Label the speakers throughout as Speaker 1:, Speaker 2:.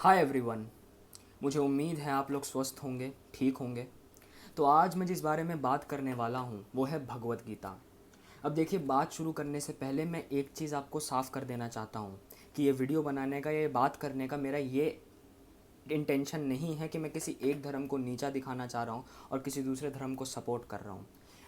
Speaker 1: Hi everyone. मुझे उम्मीद है आप लोग स्वस्थ होंगे, ठीक होंगे। तो आज मैं जिस बारे में बात करने वाला हूँ वो है भगवत गीता। अब देखिए, बात शुरू करने से पहले मैं एक चीज़ आपको साफ कर देना चाहता हूँ कि ये वीडियो बनाने का, ये बात करने का मेरा ये इंटेंशन नहीं है कि मैं किसी एक धर्म को नीचा दिखाना चाह रहा हूँ और किसी दूसरे धर्म को सपोर्ट कर रहा हूँ।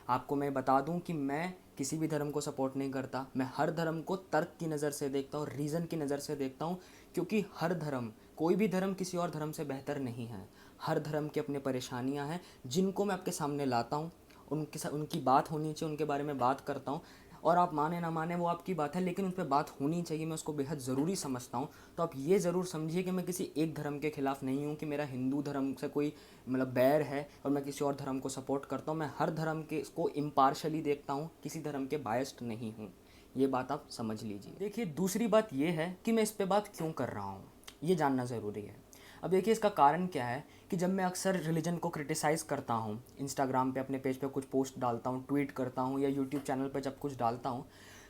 Speaker 1: आपको मैं बता दूं कि मैं किसी भी धर्म को सपोर्ट नहीं करता। मैं हर धर्म को तर्क की नज़र से देखता हूँ, रीज़न की नज़र से देखता हूँ, क्योंकि हर धर्म, कोई भी धर्म किसी और धर्म से बेहतर नहीं है। हर धर्म की अपनी परेशानियाँ हैं जिनको मैं आपके सामने लाता हूँ। उनकी बात होनी चाहिए, उनके बारे में बात करता हूँ। और आप माने ना माने वो आपकी बात है, लेकिन उन पर बात होनी चाहिए, मैं उसको बेहद ज़रूरी समझता हूँ। तो आप ये ज़रूर समझिए कि मैं किसी एक धर्म के ख़िलाफ़ नहीं हूँ कि मेरा हिंदू धर्म से कोई बैर है और मैं किसी और धर्म को सपोर्ट करता हूँ। मैं हर धर्म के इसको इम्पार्शली देखता हूँ, किसी धर्म के बायस्ड नहीं हूँ। ये बात आप समझ लीजिए। देखिए, दूसरी बात ये है कि मैं इस पे बात क्यों कर रहा हूँ, ये जानना ज़रूरी है। अब देखिए, इसका कारण क्या है कि जब मैं अक्सर रिलीजन को क्रिटिसाइज़ करता हूँ, इंस्टाग्राम पे अपने पेज पे कुछ पोस्ट डालता हूँ, ट्वीट करता हूँ, या यूट्यूब चैनल पे जब कुछ डालता हूँ,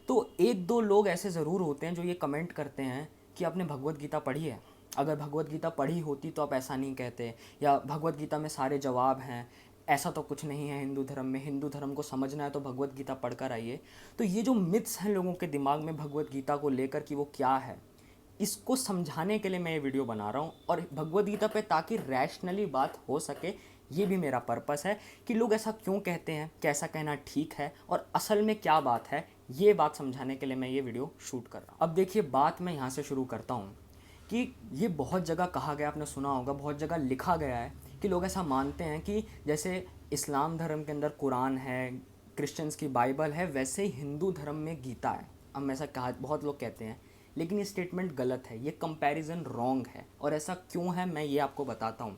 Speaker 1: तो एक दो लोग ऐसे ज़रूर होते हैं जो ये कमेंट करते हैं कि आपने भगवत गीता पढ़ी है। अगर भगवत गीता पढ़ी होती तो आप ऐसा नहीं कहते, या भगवत गीता में सारे जवाब हैं। ऐसा तो कुछ नहीं है हिंदू धर्म में, हिंदू धर्म को समझना है तो भगवत गीता पढ़कर आइए। तो ये जो मिथ्स हैं लोगों के दिमाग में भगवत गीता को लेकर कि वो क्या है, इसको समझाने के लिए मैं ये वीडियो बना रहा हूँ, और भगवद गीता पे ताकि रैशनली बात हो सके। ये भी मेरा पर्पस है कि लोग ऐसा क्यों कहते हैं, कैसा कहना ठीक है और असल में क्या बात है, ये बात समझाने के लिए मैं ये वीडियो शूट कर रहा हूँ। अब देखिए, बात मैं यहाँ से शुरू करता हूँ कि ये बहुत जगह कहा गया, आपने सुना होगा, बहुत जगह लिखा गया है कि लोग ऐसा मानते हैं कि जैसे इस्लाम धर्म के अंदर कुरान है, क्रिश्चियंस की बाइबल है, वैसे ही हिंदू धर्म में गीता है। हम ऐसा कहा, बहुत लोग कहते हैं, लेकिन ये स्टेटमेंट गलत है, ये कंपैरिजन रॉन्ग है। और ऐसा क्यों है मैं ये आपको बताता हूँ।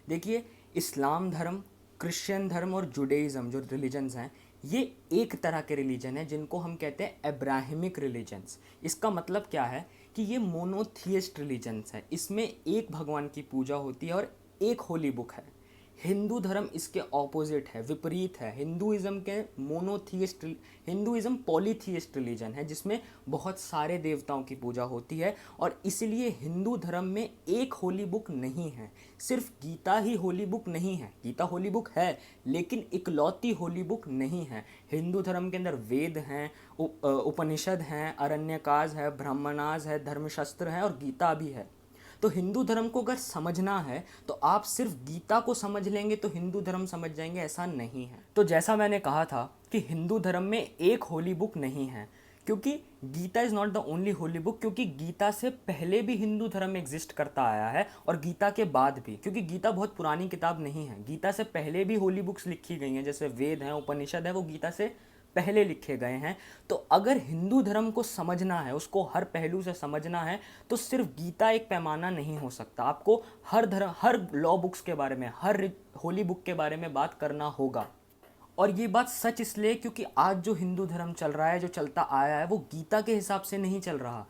Speaker 1: देखिए, इस्लाम धर्म, क्रिश्चियन धर्म और जुडेइज़्म जो रिलीजन्स हैं, ये एक तरह के रिलीजन है जिनको हम कहते हैं एब्राहिमिक रिलीजन्स। इसका मतलब क्या है कि ये मोनोथियस्ट रिलीजन्स है, इसमें एक भगवान की पूजा होती है और एक होली बुक है। हिंदू धर्म इसके ऑपोजिट है, विपरीत है। हिंदुइज्म के मोनोथियस्ट, हिंदुइज्म पॉलीथियस्ट रिलीजन है जिसमें बहुत सारे देवताओं की पूजा होती है, और इसलिए हिंदू धर्म में एक होली बुक नहीं है। सिर्फ गीता ही होली बुक नहीं है, गीता होली बुक है लेकिन इकलौती होली बुक नहीं है। हिंदू धर्म के अंदर वेद हैं, उपनिषद हैं, अरण्यकाज है, ब्रह्मणाज है, धर्मशास्त्र है और गीता भी है। तो हिंदू धर्म को अगर समझना है तो आप सिर्फ गीता को समझ लेंगे तो हिंदू धर्म समझ जाएंगे, ऐसा नहीं है। तो जैसा मैंने कहा था कि हिंदू धर्म में एक होली बुक नहीं है, क्योंकि Gita is not the only holy book, क्योंकि गीता से पहले भी हिंदू धर्म एग्जिस्ट करता आया है और गीता के बाद भी, क्योंकि गीता बहुत पुरानी किताब नहीं है। गीता से पहले भी होली बुक्स लिखी गई हैं, जैसे वेद हैं, उपनिषद है, वो गीता से पहले लिखे गए हैं। तो अगर हिंदू धर्म को समझना है, उसको हर पहलू से समझना है, तो सिर्फ गीता एक पैमाना नहीं हो सकता। आपको हर धर्म, हर लॉ बुक्स के बारे में, हर होली बुक के बारे में बात करना होगा। और ये बात सच इसलिए क्योंकि आज जो हिंदू धर्म चल रहा है, जो चलता आया है, वो गीता के हिसाब से नहीं चल रहा।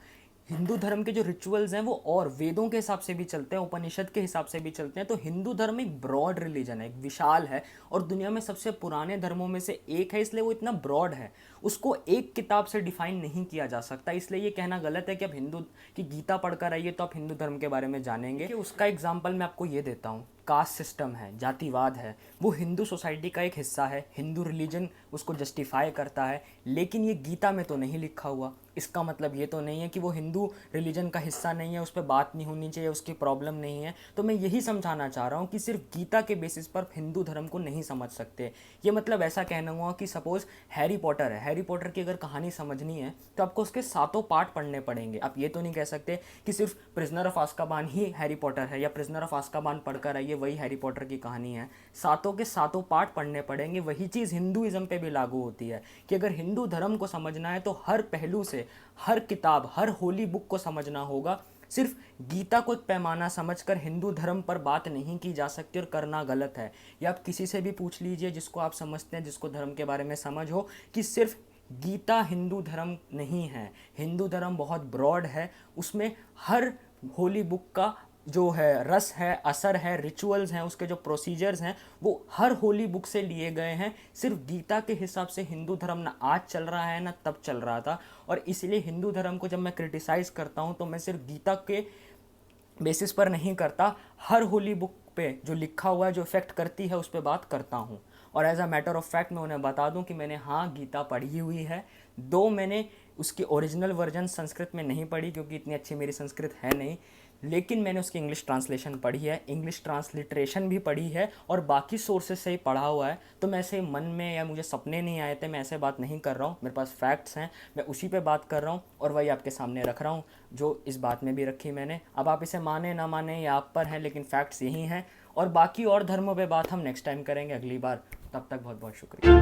Speaker 1: हिंदू धर्म के जो रिचुअल्स हैं वो और वेदों के हिसाब से भी चलते हैं, उपनिषद के हिसाब से भी चलते हैं। तो हिंदू धर्म एक ब्रॉड रिलीजन है, एक विशाल है, और दुनिया में सबसे पुराने धर्मों में से एक है, इसलिए वो इतना ब्रॉड है। उसको एक किताब से डिफाइन नहीं किया जा सकता। इसलिए ये कहना गलत है कि आप हिंदू की गीता पढ़कर आइए तो आप हिंदू धर्म के बारे में जानेंगे। कि उसका एग्जाम्पल मैं आपको ये देता हूँ। कास्ट सिस्टम है, जातिवाद है, वो हिंदू सोसाइटी का एक हिस्सा है, हिंदू रिलीजन उसको जस्टिफाई करता है, लेकिन ये गीता में तो नहीं लिखा हुआ। इसका मतलब ये तो नहीं है कि वो हिंदू रिलीजन का हिस्सा नहीं है, उस पर बात नहीं होनी चाहिए, उसकी प्रॉब्लम नहीं है। तो मैं यही समझाना चाह रहा हूँ कि सिर्फ गीता के बेसिस पर हिंदू धर्म को नहीं समझ सकते। ये मतलब ऐसा कहना हुआ कि सपोज हैरी पॉटर है, हैरी पॉटर की अगर कहानी समझनी है तो आपको उसके सातों पार्ट पढ़ने पड़ेंगे। आप ये तो नहीं कह सकते कि सिर्फ प्रिजनर ऑफ आज़्काबान ही हैरी पॉटर है, या प्रिजनर ऑफ आज़्काबान पढ़कर आइए वही हैरी पॉटर की कहानी है। सातों के सातों पार्ट पढ़ने पड़ेंगे। वही चीज़ हिंदुइज्म पे भी लागू होती है कि अगर हिंदू धर्म को समझना है तो हर पहलू से, हर किताब, हर होली बुक को समझना होगा। सिर्फ गीता को एक पैमाना समझकर हिंदू धर्म पर बात नहीं की जा सकती, और करना गलत है। या आप किसी से भी पूछ लीजिए जिसको आप समझते हैं, जिसको धर्म के बारे में समझ हो, कि सिर्फ गीता हिंदू धर्म नहीं है। हिंदू धर्म बहुत ब्रॉड है, उसमें हर होली बुक का जो है रस है, असर है, रिचुअल्स हैं, उसके जो प्रोसीजर्स हैं, वो हर होली बुक से लिए गए हैं। सिर्फ गीता के हिसाब से हिंदू धर्म ना आज चल रहा है ना तब चल रहा था। और इसलिए हिंदू धर्म को जब मैं क्रिटिसाइज़ करता हूँ तो मैं सिर्फ गीता के बेसिस पर नहीं करता, हर होली बुक पे जो लिखा हुआ है, जो इफेक्ट करती है, उस पर बात करता हूँ। और as a matter of fact मैं उन्हें बता दूं कि मैंने हाँ गीता पढ़ी हुई है, दो मैंने उसकी ओरिजिनल वर्जन संस्कृत में नहीं पढ़ी क्योंकि इतनी अच्छी मेरी संस्कृत है नहीं, लेकिन मैंने उसकी इंग्लिश ट्रांसलेशन पढ़ी है, इंग्लिश ट्रांसलिट्रेशन भी पढ़ी है और बाकी सोर्सेज से ही पढ़ा हुआ है। तो मैं ऐसे मन में या मुझे सपने नहीं आए थे, मैं ऐसे बात नहीं कर रहा हूँ, मेरे पास फैक्ट्स हैं, मैं उसी पे बात कर रहा हूँ और वही आपके सामने रख रहा हूँ जो इस बात में भी रखी मैंने। अब आप इसे माने ना माने ये आप पर है, लेकिन फैक्ट्स यही हैं। और बाकी और धर्मों पे बात हम नेक्स्ट टाइम करेंगे, अगली बार। तब तक बहुत बहुत शुक्रिया।